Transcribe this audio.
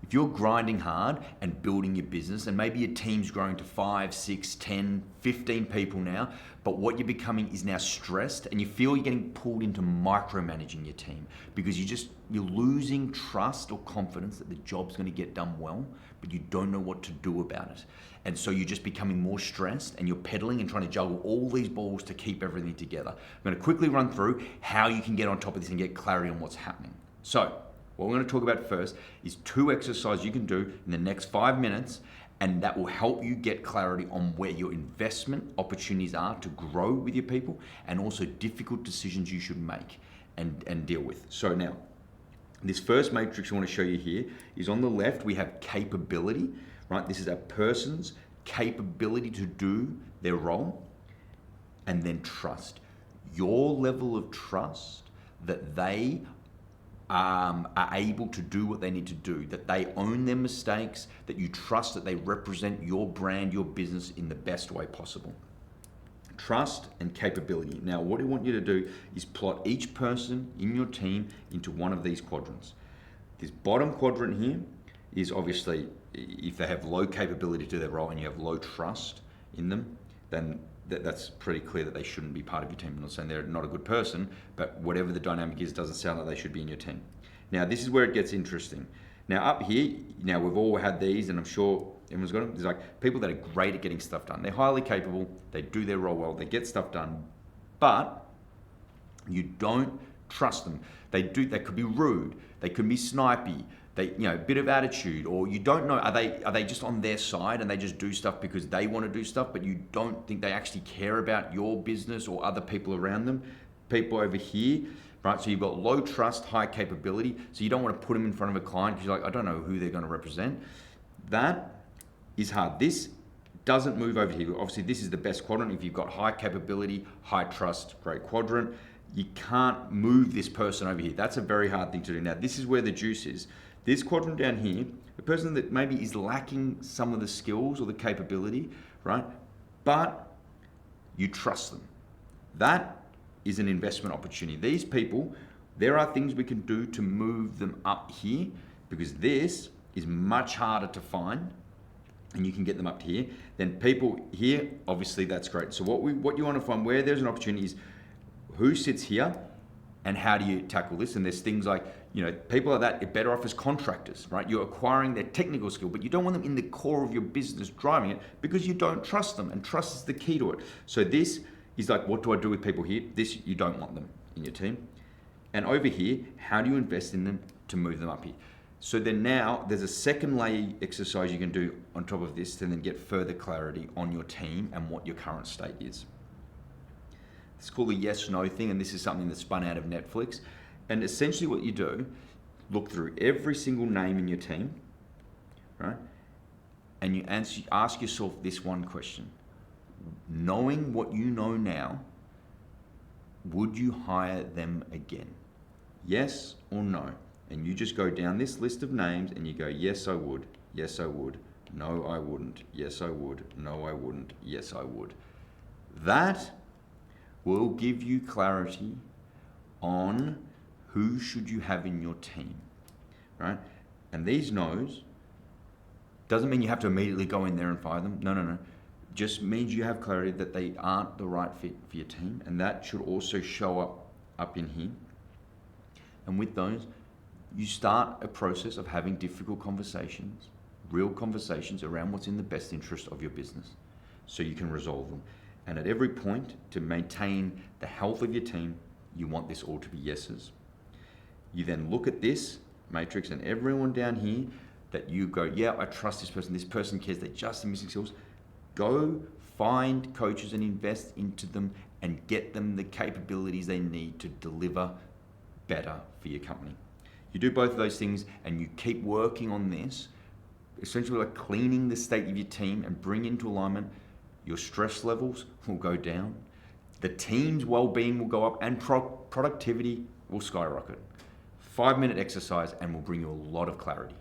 If you're grinding hard and building your business, and maybe your team's growing to 5, 6, 10, 15 people now, but what you're becoming is now stressed and you feel you're getting pulled into micromanaging your team because you're losing trust or confidence that the job's going to get done well, but you don't know what to do about it. And so you're just becoming more stressed and you're pedaling and trying to juggle all these balls to keep everything together. I'm going to quickly run through how you can get on top of this and get clarity on what's happening. So, what we're going to talk about first is 2 exercises you can do in the next 5 minutes, and that will help you get clarity on where your investment opportunities are to grow with your people and also difficult decisions you should make and deal with. So now, this first matrix I want to show you here is on the left, we have capability, right? This is a person's capability to do their role, and then trust. Your level of trust that they are able to do what they need to do, that they own their mistakes, that you trust that they represent your brand, your business in the best way possible. Trust and capability. Now, what I want you to do is plot each person in your team into one of these quadrants. This bottom quadrant here is obviously if they have low capability to their role and you have low trust in them, then that's pretty clear that they shouldn't be part of your team. I'm not saying they're not a good person, but whatever the dynamic is, doesn't sound like they should be in your team. Now, this is where it gets interesting. Now, up here, now we've all had these, and I'm sure everyone's got them. There's like people that are great at getting stuff done. They're highly capable, they do their role well, they get stuff done, but you don't trust them. They could be rude, they could be snipey, a bit of attitude, or you don't know, are they just on their side and they just do stuff because they want to do stuff, but you don't think they actually care about your business or other people around them. People over here, right? So you've got low trust, high capability. So you don't want to put them in front of a client because you're like, I don't know who they're going to represent. That is hard. This doesn't move over here. Obviously, this is the best quadrant. If you've got high capability, high trust, great quadrant. You can't move this person over here. That's a very hard thing to do. Now, this is where the juice is. This quadrant down here, the person that maybe is lacking some of the skills or the capability, right? But you trust them. That is an investment opportunity. These people, there are things we can do to move them up here because this is much harder to find and you can get them up to here. Then people here, obviously that's great. So what you want to find where there's an opportunity is who sits here and how do you tackle this? And there's things like, people like that are better off as contractors, right? You're acquiring their technical skill, but you don't want them in the core of your business driving it because you don't trust them, and trust is the key to it. So this is like, what do I do with people here? This, you don't want them in your team. And over here, how do you invest in them to move them up here? So then now there's a second layer exercise you can do on top of this to then get further clarity on your team and what your current state is. It's called the yes/no thing, and this is something that's spun out of Netflix. And essentially what you do, look through every single name in your team, right? And you ask yourself this one question. Knowing what you know now, would you hire them again? Yes or no? And you just go down this list of names and you go, yes, I would. Yes, I would. No, I wouldn't. Yes, I would. No, I wouldn't. Yes, I would. That will give you clarity on who should you have in your team, right? And these no's doesn't mean you have to immediately go in there and fire them. No. Just means you have clarity that they aren't the right fit for your team, and that should also show up in here. And with those, you start a process of having difficult conversations, real conversations around what's in the best interest of your business, so you can resolve them. And at every point, to maintain the health of your team, you want this all to be yeses. You then look at this matrix and everyone down here that you go, yeah, I trust this person cares, they're just missing skills. Go find coaches and invest into them and get them the capabilities they need to deliver better for your company. You do both of those things and you keep working on this, essentially like cleaning the state of your team and bring into alignment. Your stress levels will go down, the team's well-being will go up, and productivity will skyrocket. 5-minute exercise and will bring you a lot of clarity.